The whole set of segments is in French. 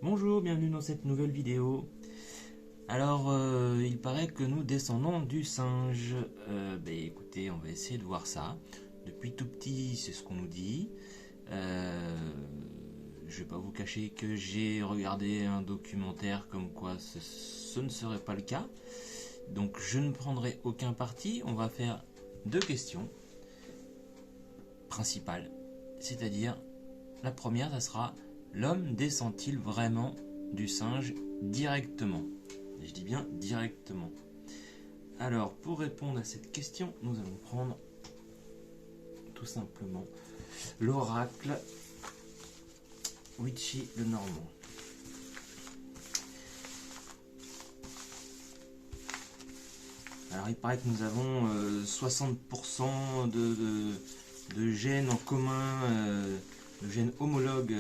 Bonjour, bienvenue dans cette nouvelle vidéo. Alors, il paraît que nous descendons du singe. Écoutez, on va essayer de voir ça. Depuis tout petit, c'est ce qu'on nous dit. Je vais pas vous cacher que j'ai regardé un documentaire comme quoi ce ne serait pas le cas. Donc, je ne prendrai aucun parti. On va faire deux questions principales. C'est-à-dire, la première, ça sera: l'homme descend-il vraiment du singe directement? Et je dis bien directement. Alors, pour répondre à cette question, nous allons prendre tout simplement l'oracle Witchy le Normand. Alors, il paraît que nous avons 60% de gènes en commun, de gènes homologues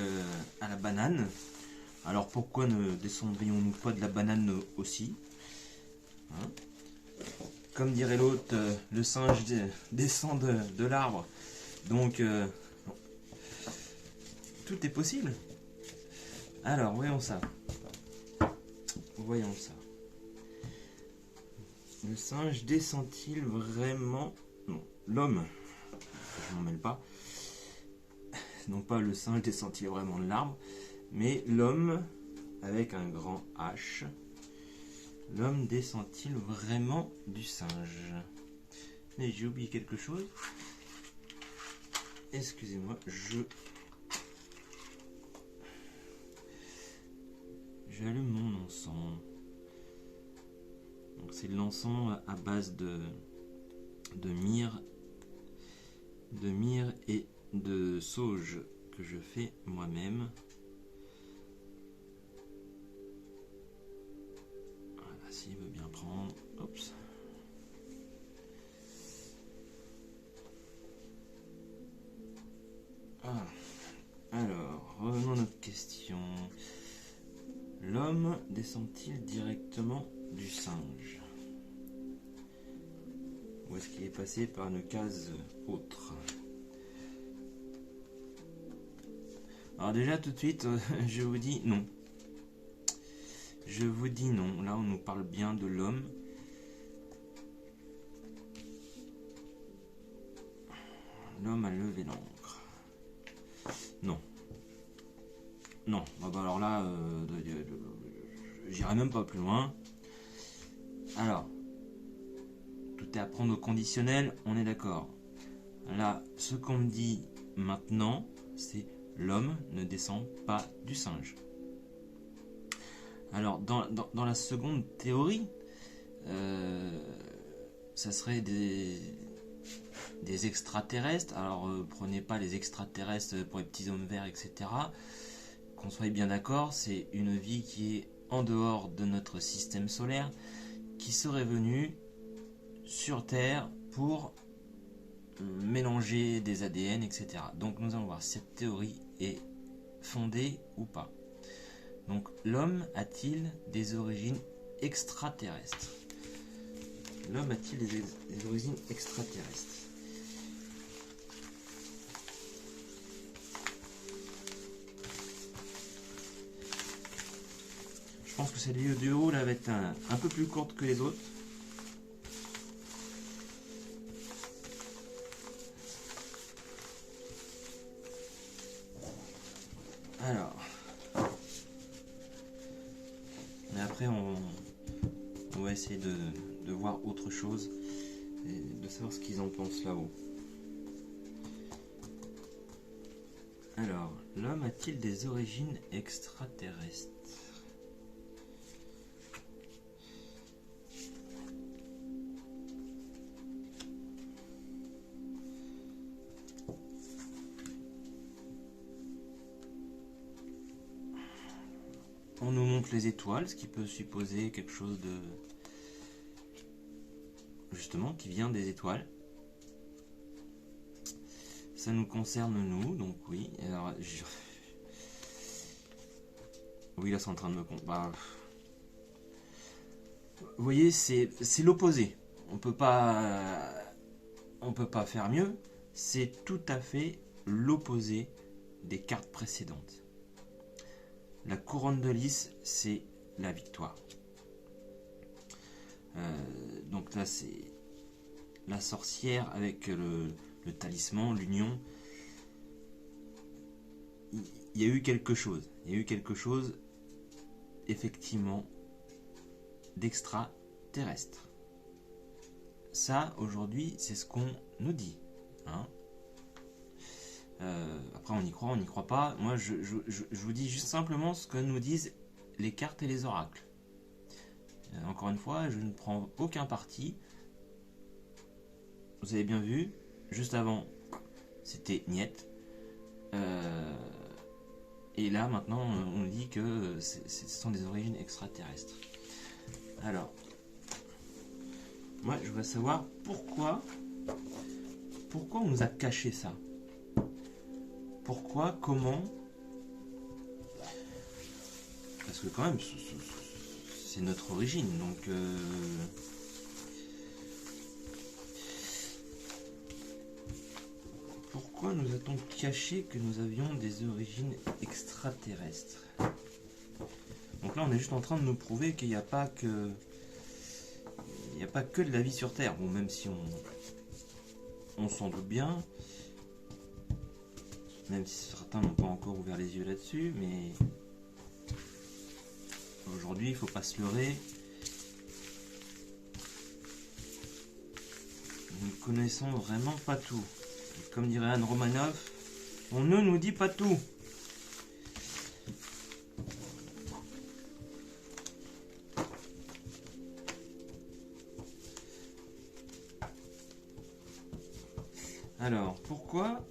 à la banane. Alors pourquoi ne descendrions-nous pas de la banane aussi, hein? Comme dirait l'autre, le singe descend de l'arbre. Donc tout est possible. Alors voyons ça. Voyons ça. Le singe descend-il vraiment? Non, l'homme. Je m'en mêle pas. Non pas le singe descend-il vraiment de l'arbre, mais l'homme avec un grand H. L'homme descend-il vraiment du singe? Mais j'ai oublié quelque chose. Excusez-moi, j'allume mon encens. Donc c'est l'encens à base de myrrhe et de sauge que je fais moi-même. Voilà, s'il veut bien prendre. Oups. Ah. Alors, revenons à notre question. L'homme descend-il directement du singe? Ou est-ce qu'il est passé par une case autre? Alors déjà tout de suite, je vous dis non. Je vous dis non. Là, on nous parle bien de l'homme. L'homme a levé l'encre. Non. Non. Alors là, j'irai même pas plus loin. Alors, tout est à prendre au conditionnel, on est d'accord. Là, ce qu'on me dit maintenant, c'est: l'homme ne descend pas du singe. Alors, dans la seconde théorie, ça serait des extraterrestres. Alors, prenez pas les extraterrestres pour les petits hommes verts, etc. Qu'on soit bien d'accord, c'est une vie qui est en dehors de notre système solaire, qui serait venue sur Terre pour mélanger des ADN, etc. Donc nous allons voir si cette théorie est fondée ou pas. Donc l'homme a-t-il des origines extraterrestres? L'homme a-t-il des origines extraterrestres? Je pense que cette vidéo là va être un peu plus courte que les autres. Alors, mais après on va essayer de voir autre chose et de savoir ce qu'ils en pensent là-haut. Alors, l'homme a-t-il des origines extraterrestres? On nous montre les étoiles, ce qui peut supposer quelque chose de... justement, qui vient des étoiles. Ça nous concerne nous, donc oui. Alors, oui, là c'est en train de me... Vous voyez, c'est l'opposé. On peut pas faire mieux. C'est tout à fait l'opposé des cartes précédentes. la couronne de lys, c'est la victoire. Donc là, c'est la sorcière avec le talisman, l'union. Il y a eu quelque chose. Il y a eu quelque chose, effectivement, d'extraterrestre. Ça, aujourd'hui, c'est ce qu'on nous dit. Hein. Après, on y croit, on n'y croit pas. Moi, je vous dis juste simplement ce que nous disent les cartes et les oracles. Encore une fois, je ne prends aucun parti. Vous avez bien vu, juste avant, c'était niet. Et là, maintenant, on dit que ce sont des origines extraterrestres. Alors, moi, je voudrais savoir pourquoi on nous a caché ça. Pourquoi, comment? Parce que quand même, c'est notre origine, donc... Pourquoi nous a-t-on caché que nous avions des origines extraterrestres? Donc là, on est juste en train de nous prouver qu'il n'y a pas que... Il n'y a pas que de la vie sur Terre. Bon, même si on s'en doute bien. Même si certains n'ont pas encore ouvert les yeux là-dessus, mais... Aujourd'hui, il ne faut pas se leurrer. Nous ne connaissons vraiment pas tout. Et comme dirait Anne Romanoff, on ne nous dit pas tout. Alors, pourquoi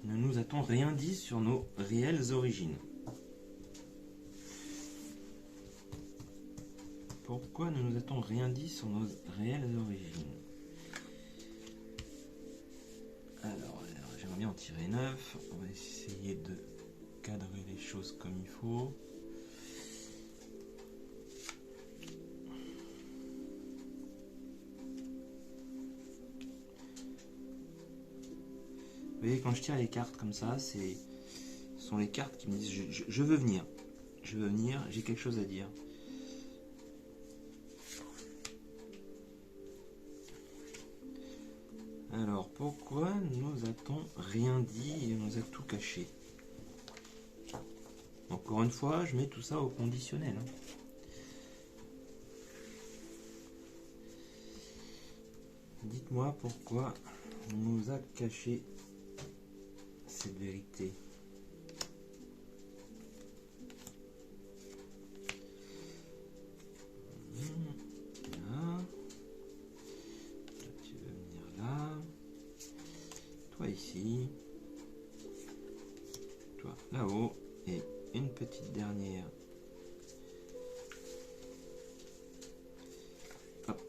ne nous a-t-on rien dit sur nos réelles origines? Pourquoi ne nous a-t-on rien dit sur nos réelles origines? Alors j'aimerais bien en tirer 9. On va essayer de cadrer les choses comme il faut. Vous voyez, quand je tire les cartes comme ça, ce sont les cartes qui me disent je veux venir. Je veux venir, j'ai quelque chose à dire. Alors, pourquoi nous a-t-on rien dit et on nous a tout caché? Encore une fois, je mets tout ça au conditionnel. Dites-moi pourquoi on nous a caché cette vérité. Là. Toi, tu veux venir là. Toi ici. Toi là-haut. Et une petite dernière. Hop.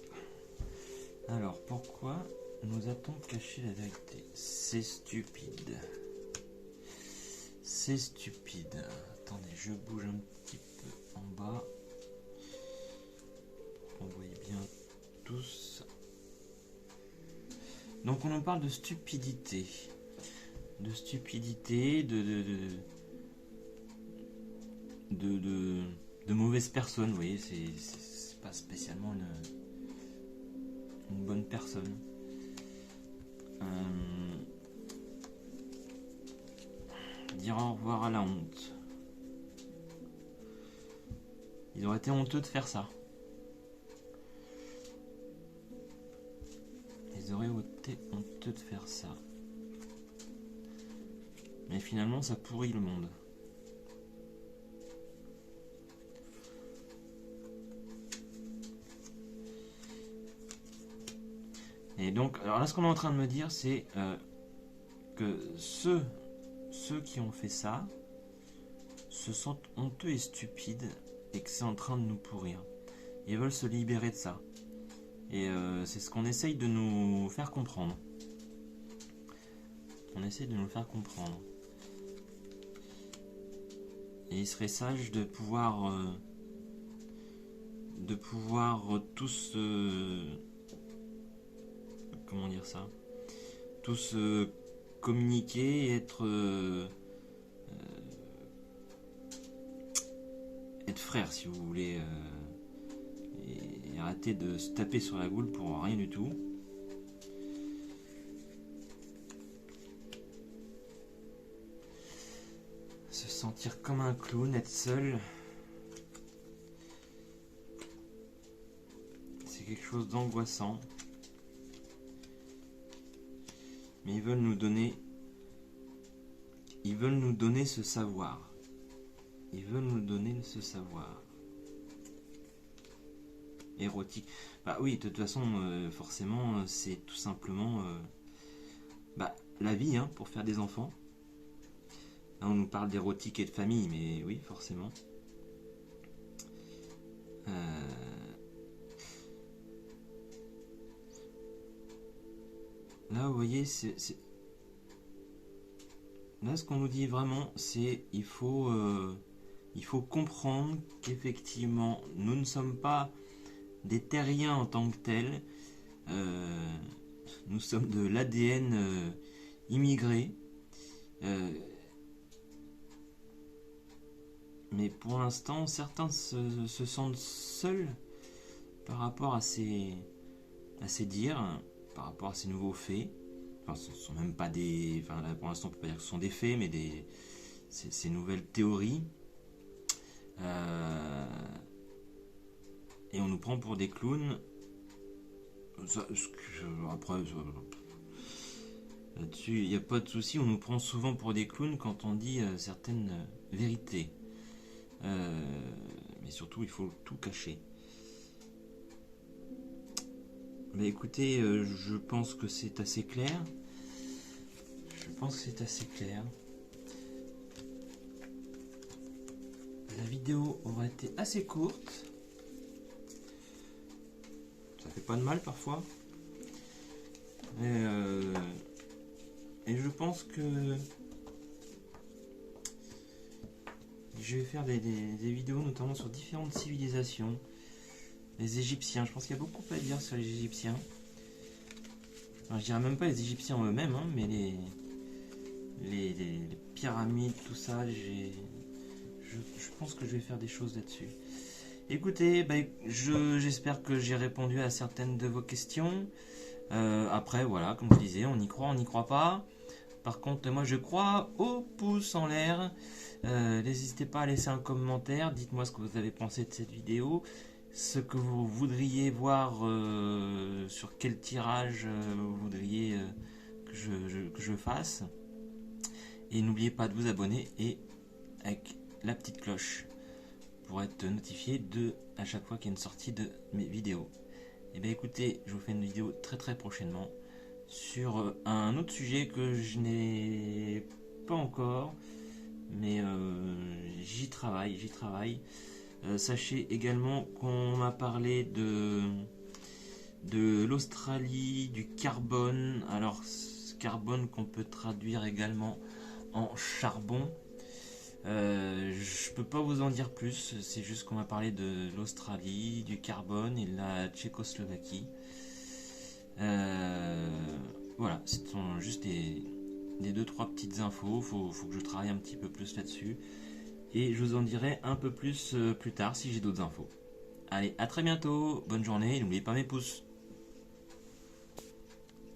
Alors, pourquoi nous a-t-on caché la vérité? C'est stupide. C'est stupide. Attendez, je bouge un petit peu en bas. On voit bien tous. Donc on en parle de stupidité. De stupidité, de mauvaises personnes. Vous voyez, c'est pas spécialement une bonne personne. Dire au revoir à la honte. Ils auraient été honteux de faire ça. Ils auraient été honteux de faire ça. Mais finalement, ça pourrit le monde. Et donc, alors là, ce qu'on est en train de me dire, c'est que ceux qui ont fait ça se sentent honteux et stupides et que c'est en train de nous pourrir. Ils veulent se libérer de ça. Et c'est ce qu'on essaye de nous faire comprendre. On essaye de nous faire comprendre. Et il serait sage de pouvoir tous comment dire ça, tous communiquer et être votre frère si vous voulez. Et arrêtez de se taper sur la goule pour rien du tout. Se sentir comme un clown, être seul, c'est quelque chose d'angoissant. Mais ils veulent nous donner ce savoir. Ils veulent nous donner ce savoir. Érotique. Bah oui, de toute façon, forcément, c'est tout simplement la vie, hein, pour faire des enfants. Là, on nous parle d'érotique et de famille, mais oui, forcément. Là, vous voyez, là, ce qu'on nous dit vraiment, c'est il faut comprendre qu'effectivement, nous ne sommes pas des terriens en tant que tels. Nous sommes de l'ADN immigré. Mais pour l'instant, certains se sentent seuls par rapport à ces dires, par rapport à ces nouveaux faits. Enfin, ce ne sont même pas des... Enfin, là, pour l'instant, on ne peut pas dire que ce sont des faits, mais ces nouvelles théories. Et on nous prend pour des clowns. Après, là-dessus, il n'y a pas de souci. On nous prend souvent pour des clowns quand on dit certaines vérités. Mais surtout, il faut tout cacher. Mais écoutez, je pense que c'est assez clair. La vidéo aura été assez courte. Ça fait pas de mal parfois. Et je pense que je vais faire des vidéos notamment sur différentes civilisations. Les Égyptiens, je pense qu'il y a beaucoup à dire sur les Égyptiens. Enfin, je dirais même pas les Égyptiens en eux-mêmes, hein, mais les pyramides, tout ça, je pense que je vais faire des choses là-dessus. Écoutez, j'espère que j'ai répondu à certaines de vos questions. Après, voilà, comme je disais, on y croit, on n'y croit pas. Par contre, moi, je crois au pouce en l'air. N'hésitez pas à laisser un commentaire. Dites-moi ce que vous avez pensé de cette vidéo. Ce que vous voudriez voir, sur quel tirage vous voudriez que je fasse. Et n'oubliez pas de vous abonner et avec la petite cloche pour être notifié à chaque fois qu'il y a une sortie de mes vidéos. Et bien écoutez, je vous fais une vidéo très très prochainement sur un autre sujet que je n'ai pas encore, mais j'y travaille. Sachez également qu'on m'a parlé de l'Australie, du carbone. Alors, ce carbone qu'on peut traduire également en charbon. Je peux pas vous en dire plus, c'est juste qu'on m'a parlé de l'Australie, du carbone et de la Tchécoslovaquie. Voilà, ce sont juste des 2-3 petites infos, faut que je travaille un petit peu plus là-dessus. Et je vous en dirai un peu plus plus tard si j'ai d'autres infos. Allez, à très bientôt, bonne journée, et n'oubliez pas mes pouces.